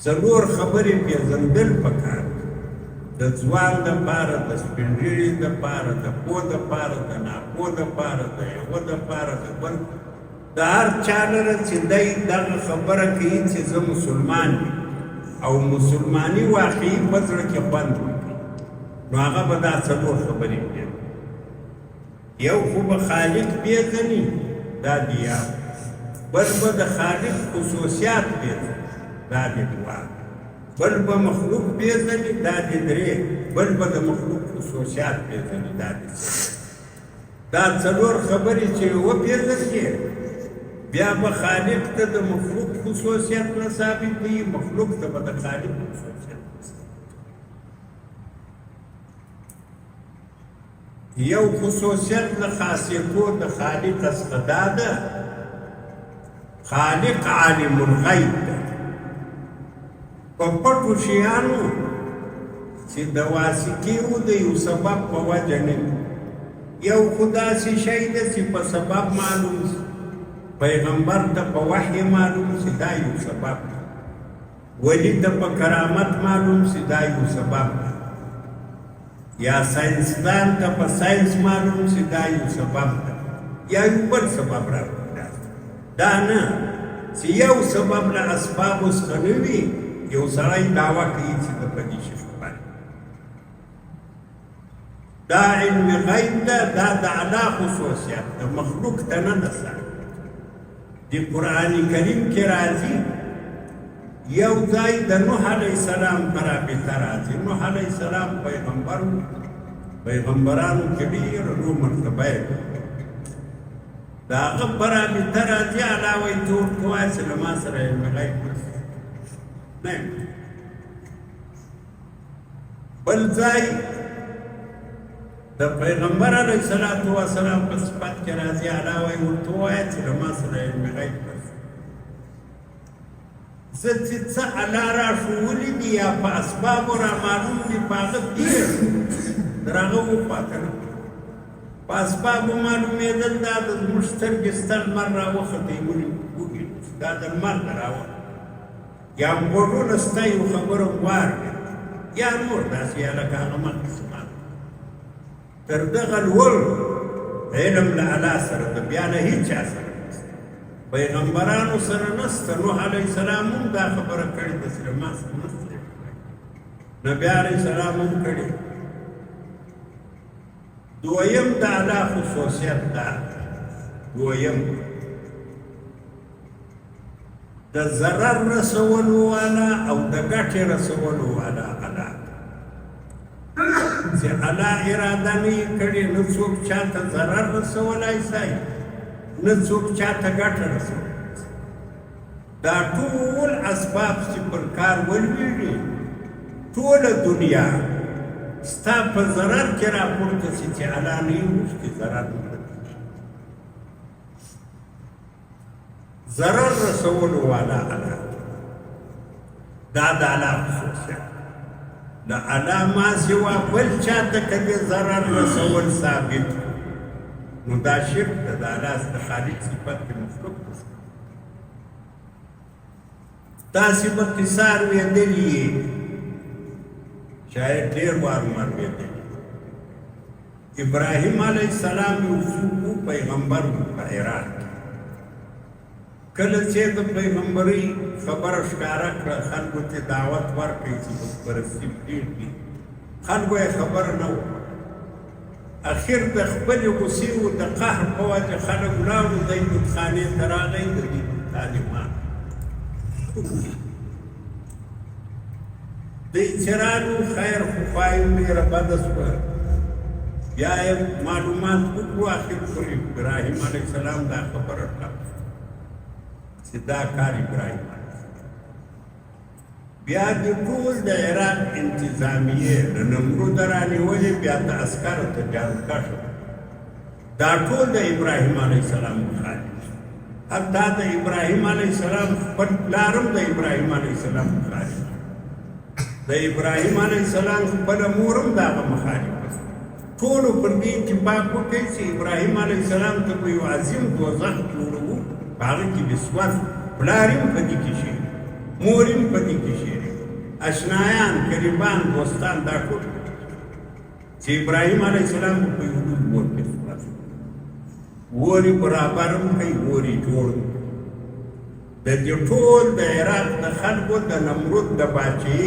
څلور خبرې پېژندل پکار د ځوان دپاره د سپین ږیري دپاره د پوه دپاره د ناپوه دپاره د یوه دپاره د بل د هر چا لره چې دی دغه خبره کوي چې زه مسلمان یم او مسلماني واقعي په زړه کې خوند وکړي نو هغه به دا څلور خبرې پېژني یو خو به خالق پېژني دا د یو بل به د خالق خصوصیات پېژني دا د دوه بل به مخلوق پېژني دا د درې بل به د مخلوق خصوصیات پېژني دا د دا څلور خبرې چې وپېژني بیا به خالق ته د مخلوق خصوصیت نه ثابت دی مخلوق ته به د خالق خصوصیت یو خصوصیت له خاصیتو د خالق څخه دا ده خالق عالم الغیب ده په پټو شیانو چې د واسطې و د یو سبب په وجه نه یو خو داسې شی ده چې په سبب معلوم شي پیغمبر ته په وحی معلوم شي دا یو سبب ده ولی ته په کرامت معلوم شي دا یو سبب ده یا ساینسدان ته په ساینس معلوم شي دا یو سبب ده یا یو بل سبب راغلی دا نه چې یو سبب له اسبابو څخه نه وي یو سړی دعوه کوي چې د په دې شي خبر دا علم غیب ده دا د اعلی خصوصیت د مخلوق ته نه ده د قرآن کریم کې راځي یو ځای د نوح علیه السلام په رابطه راځي نوح علیه السلام پیغمبرانو کې ډېر لوړ مرتبه یې د هغه په رابطه راځي الله وایي ته ورته وایه چې له ما سره علم غیب نه بل ځای د پیغمبر علیه السلام په صفت کې راځي الله وایي ورته ووایه چې له ما سره علم غیب نشته زه چې څه الله راښوولي دي یا په اسبابو رامعلوم دي په هغه تېر تر هغه وپاته نه په اسبابو معلومېدل دا د زموږ سترګې سته لمر راوختی ولې دا د لمر نه راوخت یا غوږونه سته یو خبره واورېد یا نور داسې یا لکه هغه مخکې تر دغه لوړ علم له الله سره ده بیا له هېڅ چا سره نشته پیغمبرانو سره نشته نوح علیه السلام هم دا خبره کړې ده چې له ما سره نشته نبي علیه السلام هم کړې دویم د الله خصوصیت دا دویم د ضرر رسولو والا او د ګټې رسولو والا الله چې الله اراده نه یې کړې نه څوک چاته ضرر رسولی شي نه څوک چاته ګټه رسولی دا ټول اسباب چې پر کار ولوېږي ټوله دنیا ستا په ضرر کې راپورته شي چې الله نه یې وشکي ضرر نه ضرر رسولو والا الله دا د الله خصوصیت د الله ما سوا بل چاته کدې ضرر رسول ثابت نو دا شرک ده د الله د خالق صفت کې مخلوق ده تاسې به قصه اورېدلې یې شاید ډېر وار مو اورېدلې ابراهیم علیه السلام یو څوک پیغمبر و په عراق کله چې د پیغمبرۍ خبره ښکاره کړه خلکو ته دعوت ورکړئ چې بتپرستي پرېږدي خلکو یې خبره نه وه اخر د خپلې غوسې و د قهر په وجه خلک ولاړو دی بتخانې ته راغی د دې طالبان دی چې راغلو خیر خو خوایم ډېره بده شوه بیا یې معلومات وکړو اخر پورې ابراهیم علیه السلام دا خبره کړه چې دا کار ابراهیم بیا د ټول د عراق انتظامیې د نمرود رانیولې بیا د عسکرو ته جاروکشه دا ټول د ابراهیم علیه السلام مخالف حتی د ابراهیم علیه السلام خپل پلار هم د ابراهیم علیه السلام مخالف د ابراهیم علیه السلام خپله مور هم د هغه مخالف ټولو پر دې اتفاق وکړئ چې ابراهیم علیه السلام ته به یو عظیم دوزخ جوړوو په هغه کې به سوځ پلار هم په دې کې شي موریم په دې کې شریک اشنایان قریبان دوستان دا ټول چې ابراهیم علیه السلام په یو ور کې خلاص وری برابر کوي وری جوړ د دې ټول د عراق د خلکو د نمرود د باچې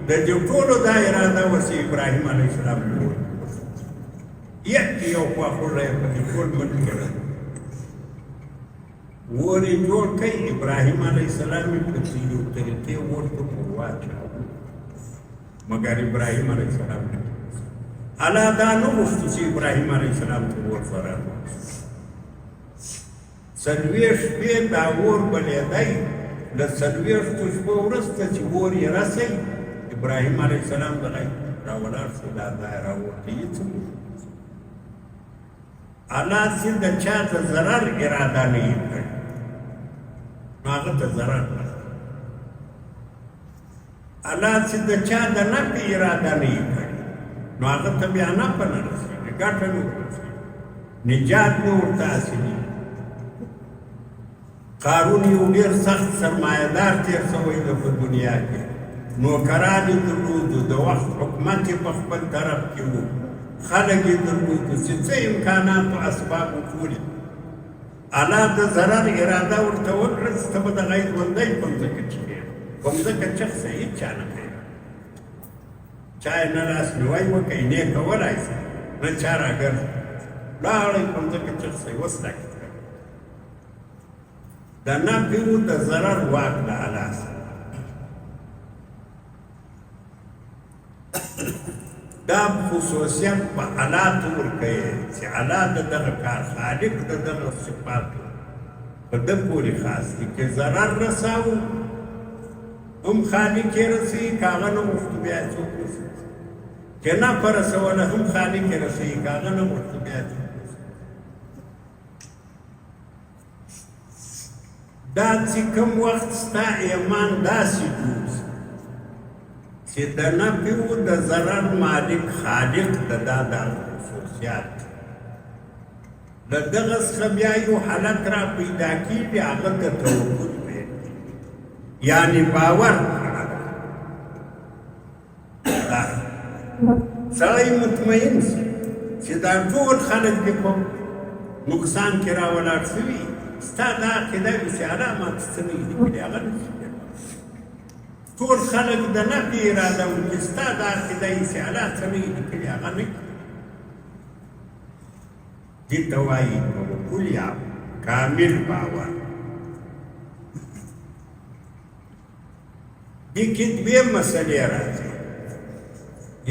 د دې ټولو دا اراده وسی ابراهیم علیه السلام جوړ یو خواخوږی په دې ټول ملک کې وری جوړ کوي ابراهیم علیه السلام یې په یو طریقې ورته واچاوه مګر ابراهیم علیه السلام الله دا نه غوښتو چې ابراهیم علیه السلام ته ور فرار څلوېښت شپې دا اور بلېدی له څلوېښتو شپو وروسته چې اور یې رسی ابراهیم علیه السلام دغی راولاړ شو دا ځای راوړته یې څه الله چې د چا د ضرر اراده نه یې کړې نو هغه ته ضرر نه الله چې د چا د نفع اراده نه یې کړې نو هغه ته بیا نفع نه رسېږي ګټه نه ورسېږي نجات نه ورته حاصلېږي قارون یو ډېر سخت سرمایهدار تېر شوی ده په دنیا کې نوکران یې درلودو د وخت حکومت یې په خپل طرف کې و خلک یې درلودو چې څه امکاناتو اسبابو ټولې الله د ضرر اراده ورته وکړه چې ته به دغه ژوندی په مځکه چښې په مځکه چښ هېڅ چا نه کوي چا یې نه لاس نیوی وکړئ نه یې کولی شي نه چا راګرځي لاړئ په مځکه چښ اوس دا د نفع و د ضرر واک د الله سره دا خصوصیت په الله ته ورکوي چې الله د دغه کار خالق د دغه صفاتو په ده پورې خاص دي که ضرر رساو هم خالق یې رسوي که هغه نه غوښتو بیا یې څوک رسوي که نفع رسوله هم خالق یې رسوي که هغه نه غوښتو بیا یې څوک دا چې کوم وخت ستا ایمان داسې جوړ چې د نفع و د ضرر مالک خالق د دا خصوصیات له دغه څخه بیا یو حالت را پیدا کېږي هغه د توکل پیل یعنې باور سړی مطمئن شي چې دا ټول خلک دې په نقصان کې راولاړ شوي ستا دا عقیده وي چې الله ماته څه نه دي کړي هغه نه شي ټول خلک د نفع اراده وکړي ستا دا عقیده وي چې الله څه نه دي کړي هغه نه کړي دې ته وایي توکل یا کامل باور دې کې دوې مسلې راځي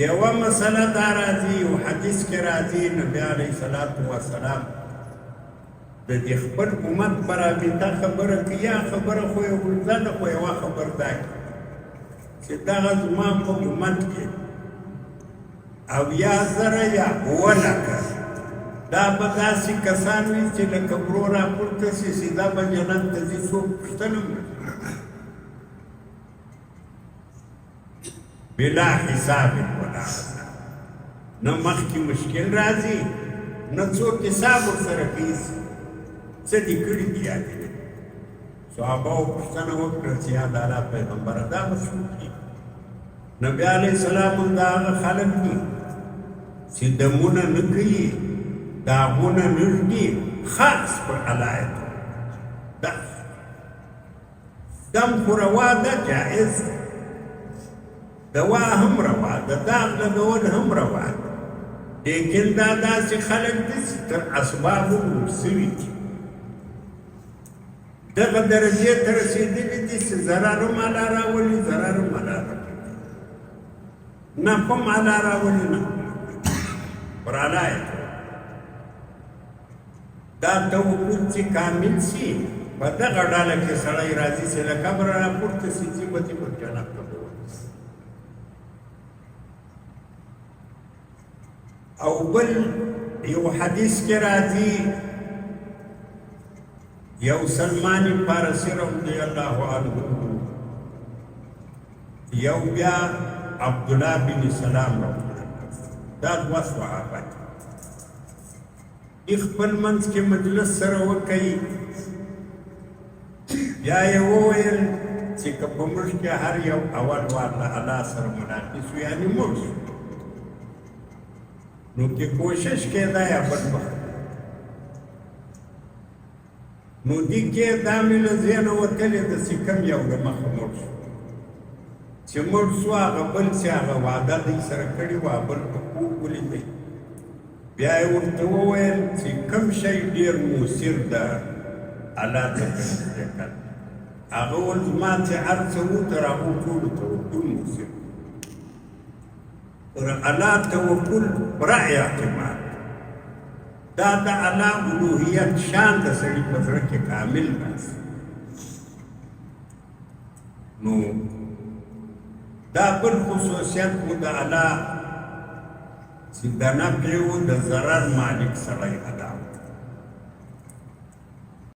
یوه مسله دا راځي یو حدیث کې راځي نبي علیه الصلاة وسلام د دې خپل امت برابطه خبره کوي یا خبره خو یې ورځنه خو یوه خبر دا چې دغه زما په امت کې اویا زره یا اووه لکه دا به داسې کسان وي چې له قبرو راپورته شي سیده به جنت ته ځي څوک پوښتنه بلا حساب ولا عذاب نه مخکې مشکل راځي نه څوک حساب ورسره کوي څه دې کړي دي یادې صحابهو پوښتنه وکړه چې یا د الله پیغمبره دا به څوک دي نبي علیه السلام دا هغه خلک دي چې دمونه نه کوي داغونه نه ږدي خاص پر علایت دم خو روا ده جایز دوا هم روا ده داغ لګول هم روا ده لیکن دا داسې خلک دي چې تر اسبابو ورسوي دي دغه درجې ته رسېدلي دي چې ضرر هم الله راولي ضرر هم الله راولي نفع هم الله راولي نه پر علایت دا توکل چې کامل شي په دغه ډله کې سړی راځي چې له قبره راپورته شي چې به دې په جنت ته او بل یو حدیث کې راځي یو سلمان فارسی رضی الله عنه یو بیا عبدالله بن سلام دا دوه صحابه خپل منځ کې مجلس سره وکړي بیا یې وویل چې که په موږ کې هر یو اول وار له الله سره مناقص وي یعنې موږ شو نو کې کوشش کېده یا بل وخت نو دې کې دا مې له ذهنه وتلې ده چې کوم یو د مخه مړ شو چې مړ شو هغه بل چې هغه وعده دوی سره کړې وه بل په خوب ولیدی بیا یې ورته وویل چې کوم شی ډېر مؤثر ده الله ته پرېږدي هغه وویل زما چې هر څه وو تر هغو ټولو توکل مؤثر پر الله توکل پوره اعتماد دا د الله الوهیت شان د سړي په زړه کې کامل راسي نو دا بل خصوصیت و د الله چې د نفع و د ضرر مالک سړی ادا و